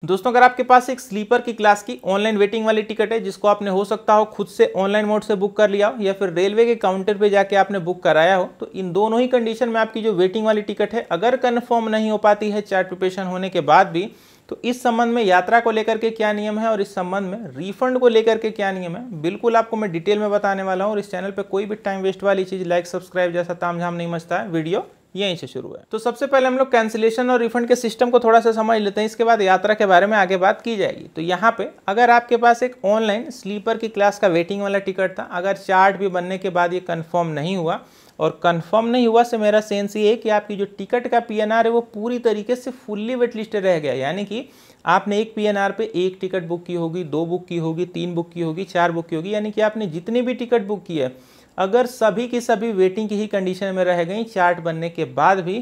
दोस्तों, अगर आपके पास एक स्लीपर की क्लास की ऑनलाइन वेटिंग वाली टिकट है जिसको आपने हो सकता हो खुद से ऑनलाइन मोड से बुक कर लिया हो या फिर रेलवे के काउंटर पे जाके आपने बुक कराया हो, तो इन दोनों ही कंडीशन में आपकी जो वेटिंग वाली टिकट है अगर कंफर्म नहीं हो पाती है चार्ट प्रिपरेशन होने के बाद भी, तो इस संबंध में यात्रा को लेकर के क्या नियम है और इस संबंध में रिफंड को लेकर के क्या नियम है, बिल्कुल आपको मैं डिटेल में बताने वाला हूँ। और इस चैनल पर कोई भी टाइम वेस्ट वाली चीज़ लाइक सब्सक्राइब जैसा तामझाम नहीं मचता है। वीडियो यहीं से शुरू है। तो सबसे पहले हम लोग कैंसिलेशन और रिफंड के सिस्टम को थोड़ा सा समझ लेते हैं, इसके बाद यात्रा के बारे में आगे बात की जाएगी। तो यहाँ पे अगर आपके पास एक ऑनलाइन स्लीपर की क्लास का वेटिंग वाला टिकट था, अगर चार्ट भी बनने के बाद ये कंफर्म नहीं हुआ, और कंफर्म नहीं हुआ से मेरा सेंस ये है कि आपकी जो टिकट का पीएनआर है वो पूरी तरीके से फुल्ली वेट लिस्टेड रह गया, यानी कि आपने एक पीएनआर पे एक टिकट बुक की होगी, 2 बुक की होगी, 3 बुक की होगी, 4 बुक की होगी, यानी कि आपने जितनी भी टिकट बुक की है अगर सभी की सभी वेटिंग की ही कंडीशन में रह गई चार्ट बनने के बाद भी,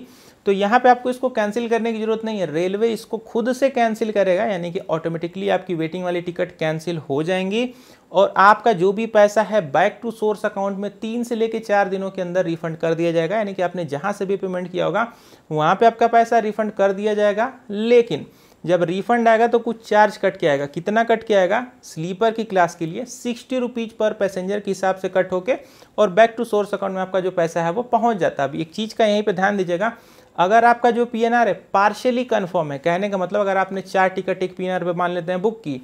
तो यहाँ पे आपको इसको कैंसिल करने की जरूरत नहीं है, रेलवे इसको खुद से कैंसिल करेगा, यानी कि ऑटोमेटिकली आपकी वेटिंग वाली टिकट कैंसिल हो जाएंगी और आपका जो भी पैसा है बैक टू सोर्स अकाउंट में 3 से लेकर 4 दिनों के अंदर रिफंड कर दिया जाएगा। यानी कि आपने जहाँ से भी पेमेंट किया होगा वहाँ पे आपका पैसा रिफंड कर दिया जाएगा। लेकिन जब रिफंड आएगा तो कुछ चार्ज कट के आएगा। कितना कट के आएगा? स्लीपर की क्लास के लिए 60 रुपीज पर पैसेंजर के हिसाब से कट होके और बैक टू सोर्स अकाउंट में आपका जो पैसा है वो पहुंच जाता है। अब एक चीज़ का यहीं पे ध्यान दीजिएगा, अगर आपका जो पीएनआर है पार्शियली कन्फर्म है, कहने का मतलब अगर आपने 4 टिकट एक पीएनआर पे मान लेते हैं बुक की,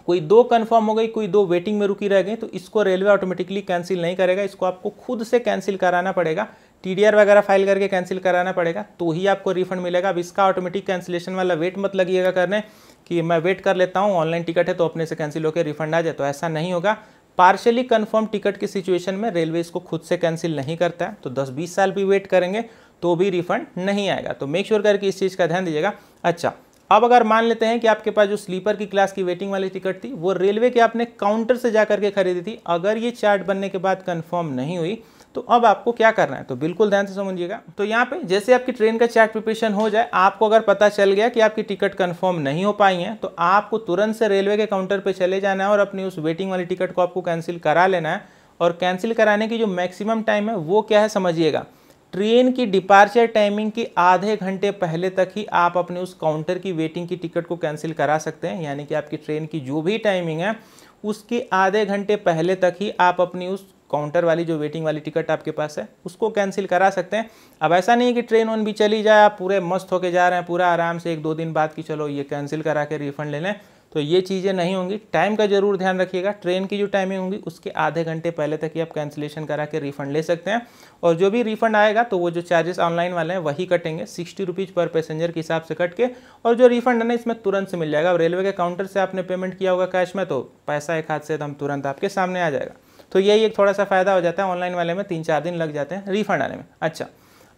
कोई 2 कंफर्म हो गई, कोई 2 वेटिंग में रुकी रह गई, तो इसको रेलवे ऑटोमेटिकली कैंसिल नहीं करेगा, इसको आपको खुद से कैंसिल कराना पड़ेगा, टीडीआर वगैरह फाइल करके कैंसिल कराना पड़ेगा, तो ही आपको रिफंड मिलेगा। अब इसका ऑटोमेटिक कैंसिलेशन वाला वेट मत लगिएगा करने कि मैं वेट कर लेता हूँ, ऑनलाइन टिकट है तो अपने से कैंसिल होकर रिफंड आ जाए, तो ऐसा नहीं होगा। पार्शियली कन्फर्म टिकट की सिचुएशन में रेलवे इसको खुद से कैंसिल नहीं करता है, तो 10-20 साल भी वेट करेंगे तो भी रिफंड नहीं आएगा। तो मेक श्योर करके इस चीज़ का ध्यान दीजिएगा। अच्छा, अब अगर मान लेते हैं कि आपके पास जो स्लीपर की क्लास की वेटिंग वाली टिकट थी वो रेलवे के आपने काउंटर से जा करके खरीदी थी, अगर ये चार्ट बनने के बाद कंफर्म नहीं हुई तो अब आपको क्या करना है, तो बिल्कुल ध्यान से समझिएगा। तो यहाँ पे जैसे आपकी ट्रेन का चार्ट प्रिपरेशन हो जाए, आपको अगर पता चल गया कि आपकी टिकट कंफर्म नहीं हो पाई है, तो आपको तुरंत से रेलवे के काउंटर पे चले जाना है और अपनी उस वेटिंग वाली टिकट को आपको कैंसिल करा लेना है। और कैंसिल कराने की जो मैक्सिमम टाइम है वो क्या है समझिएगा, ट्रेन की डिपार्चर टाइमिंग की आधे घंटे पहले तक ही आप अपने उस काउंटर की वेटिंग की टिकट को कैंसिल करा सकते हैं। यानी कि आपकी ट्रेन की जो भी टाइमिंग है उसके आधे घंटे पहले तक ही आप अपनी उस काउंटर वाली जो वेटिंग वाली टिकट आपके पास है उसको कैंसिल करा सकते हैं। अब ऐसा नहीं है कि ट्रेन ऑन भी चली जाए, आप पूरे मस्त होके जा रहे हैं पूरा आराम से 1-2 दिन बाद कि चलो ये कैंसिल करा के रिफंड ले लें, तो ये चीज़ें नहीं होंगी। टाइम का जरूर ध्यान रखिएगा, ट्रेन की जो टाइमिंग होगी उसके आधे घंटे पहले तक ही आप कैंसिलेशन करा के रिफंड ले सकते हैं। और जो भी रिफंड आएगा तो वो जो चार्जेस ऑनलाइन वाले हैं वही कटेंगे, 60 रुपीज़ पर पैसेंजर के हिसाब से कट के, और जो रिफंड है ना इसमें तुरंत से मिल जाएगा। अब रेलवे के काउंटर से आपने पेमेंट किया होगा कैश में, तो पैसा एक हाथ से एकदम तुरंत आपके सामने आ जाएगा। तो यही एक थोड़ा सा फायदा हो जाता है, ऑनलाइन वाले में 3-4 दिन लग जाते हैं रिफंड आने में। अच्छा,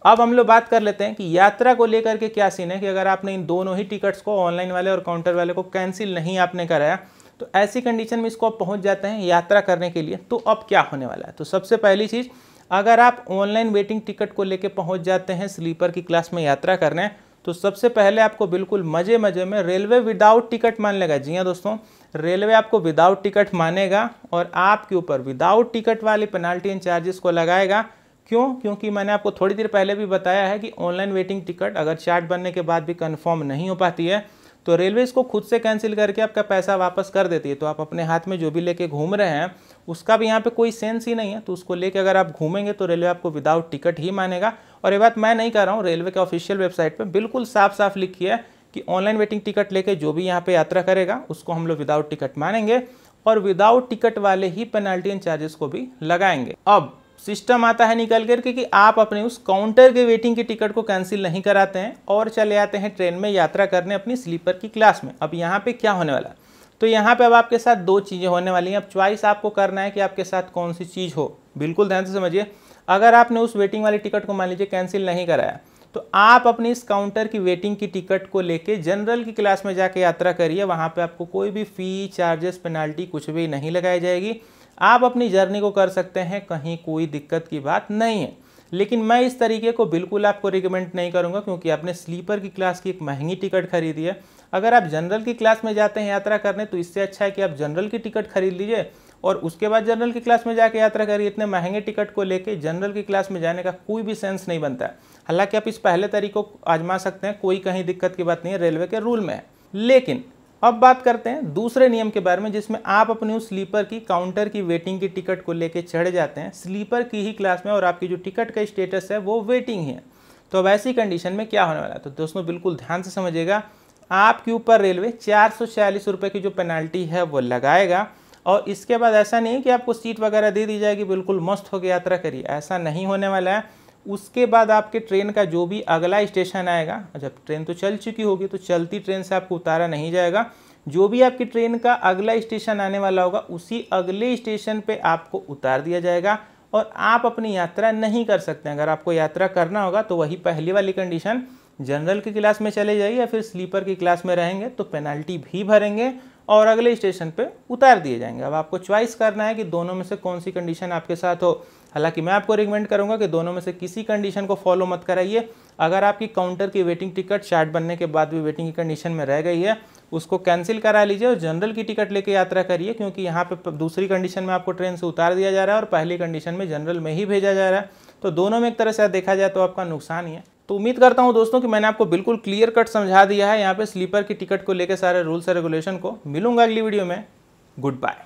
अब हम लोग बात कर लेते हैं कि यात्रा को लेकर के क्या सीन है, कि अगर आपने इन दोनों ही टिकट्स को ऑनलाइन वाले और काउंटर वाले को कैंसिल नहीं आपने कराया, तो ऐसी कंडीशन में इसको आप पहुंच जाते हैं यात्रा करने के लिए। तो अब क्या होने वाला है, तो सबसे पहली चीज़, अगर आप ऑनलाइन वेटिंग टिकट को लेकर पहुंच जाते हैं स्लीपर की क्लास में यात्रा करने, तो सबसे पहले आपको बिल्कुल मजे मजे में रेलवे विदाउट टिकट मान लेगा। जी हाँ दोस्तों, रेलवे आपको विदाउट टिकट मानेगा और आपके ऊपर विदाउट टिकट वाली पेनाल्टी एंड चार्जेस को लगाएगा। क्यों? क्योंकि मैंने आपको थोड़ी देर पहले भी बताया है कि ऑनलाइन वेटिंग टिकट अगर चार्ट बनने के बाद भी कंफर्म नहीं हो पाती है तो रेलवे इसको खुद से कैंसिल करके आपका पैसा वापस कर देती है। तो आप अपने हाथ में जो भी लेके घूम रहे हैं उसका भी यहाँ पे कोई सेंस ही नहीं है, तो उसको लेके अगर आप घूमेंगे तो रेलवे आपको विदाउट टिकट ही मानेगा। और ये बात मैं नहीं कर रहा हूँ, रेलवे के ऑफिशियल वेबसाइट पर बिल्कुल साफ साफ लिखी है कि ऑनलाइन वेटिंग टिकट लेके जो भी यहाँ पे यात्रा करेगा उसको हम लोग विदाउट टिकट मानेंगे और विदाउट टिकट वाले ही पेनाल्टी एंड चार्जेस को भी लगाएंगे। अब सिस्टम आता है निकल करके कि आप अपने उस काउंटर के वेटिंग की टिकट को कैंसिल नहीं कराते हैं और चले आते हैं ट्रेन में यात्रा करने अपनी स्लीपर की क्लास में। अब यहाँ पे क्या होने वाला है, तो यहाँ पे अब आपके साथ 2 चीज़ें होने वाली हैं। अब चॉइस आपको करना है कि आपके साथ कौन सी चीज़ हो, बिल्कुल ध्यान से समझिए। अगर आपने उस वेटिंग वाली टिकट को मान लीजिए कैंसिल नहीं कराया, तो आप अपनी इस काउंटर की वेटिंग की टिकट को लेके जनरल की क्लास में जाके यात्रा करिए। वहाँ पे आपको कोई भी फी, चार्जेस, पेनाल्टी कुछ भी नहीं लगाई जाएगी। आप अपनी जर्नी को कर सकते हैं, कहीं कोई दिक्कत की बात नहीं है। लेकिन मैं इस तरीके को बिल्कुल आपको रिकमेंड नहीं करूंगा, क्योंकि आपने स्लीपर की क्लास की एक महंगी टिकट खरीदी है। अगर आप जनरल की क्लास में जाते हैं यात्रा करने, तो इससे अच्छा है कि आप जनरल की टिकट खरीद लीजिए और उसके बाद जनरल की क्लास में जाके यात्रा करिए। इतने महंगे टिकट को लेके जनरल की क्लास में जाने का कोई भी सेंस नहीं बनता है। हालांकि आप इस पहले तरीके को आजमा सकते हैं, कोई कहीं दिक्कत की बात नहीं है, रेलवे के रूल में है। लेकिन अब बात करते हैं दूसरे नियम के बारे में, जिसमें आप अपनी उस स्लीपर की काउंटर की वेटिंग की टिकट को लेके चढ़ जाते हैं स्लीपर की ही क्लास में और आपकी जो टिकट का स्टेटस है वो वेटिंग है। तो अब ऐसी कंडीशन में क्या होने वाला है, तो दोस्तों बिल्कुल ध्यान से समझिएगा। आपके ऊपर रेलवे 446 रुपये की जो पेनाल्टी है वो लगाएगा। और इसके बाद ऐसा नहीं है कि आपको सीट वगैरह दे दी जाएगी, बिल्कुल मस्त होकर यात्रा करिए, ऐसा नहीं होने वाला है। उसके बाद आपके ट्रेन का जो भी अगला स्टेशन आएगा, जब ट्रेन तो चल चुकी होगी तो चलती ट्रेन से आपको उतारा नहीं जाएगा, जो भी आपकी ट्रेन का अगला स्टेशन आने वाला होगा उसी अगले स्टेशन पे आपको उतार दिया जाएगा और आप अपनी यात्रा नहीं कर सकते। अगर आपको यात्रा करना होगा तो वही पहली वाली कंडीशन, जनरल की क्लास में चले जाइए या फिर स्लीपर की क्लास में रहेंगे तो पेनल्टी भी भरेंगे और अगले स्टेशन पे उतार दिए जाएंगे। अब आपको चॉइस करना है कि दोनों में से कौन सी कंडीशन आपके साथ हो। हालांकि मैं आपको रिकमेंड करूंगा कि दोनों में से किसी कंडीशन को फॉलो मत कराइए। अगर आपकी काउंटर की वेटिंग टिकट चार्ट बनने के बाद भी वेटिंग की कंडीशन में रह गई है, उसको कैंसिल करा लीजिए और जनरल की टिकट लेके यात्रा करिए, क्योंकि यहाँ पे दूसरी कंडीशन में आपको ट्रेन से उतार दिया जा रहा है और पहली कंडीशन में जनरल में ही भेजा जा रहा है। तो दोनों में एक तरह से देखा जाए तो आपका नुकसान ही है। तो उम्मीद करता हूं दोस्तों कि मैंने आपको बिल्कुल क्लियर कट समझा दिया है यहाँ पे स्लीपर की टिकट को लेकर सारे रूल्स और रेगुलेशन को। मिलूंगा अगली वीडियो में। Good bye.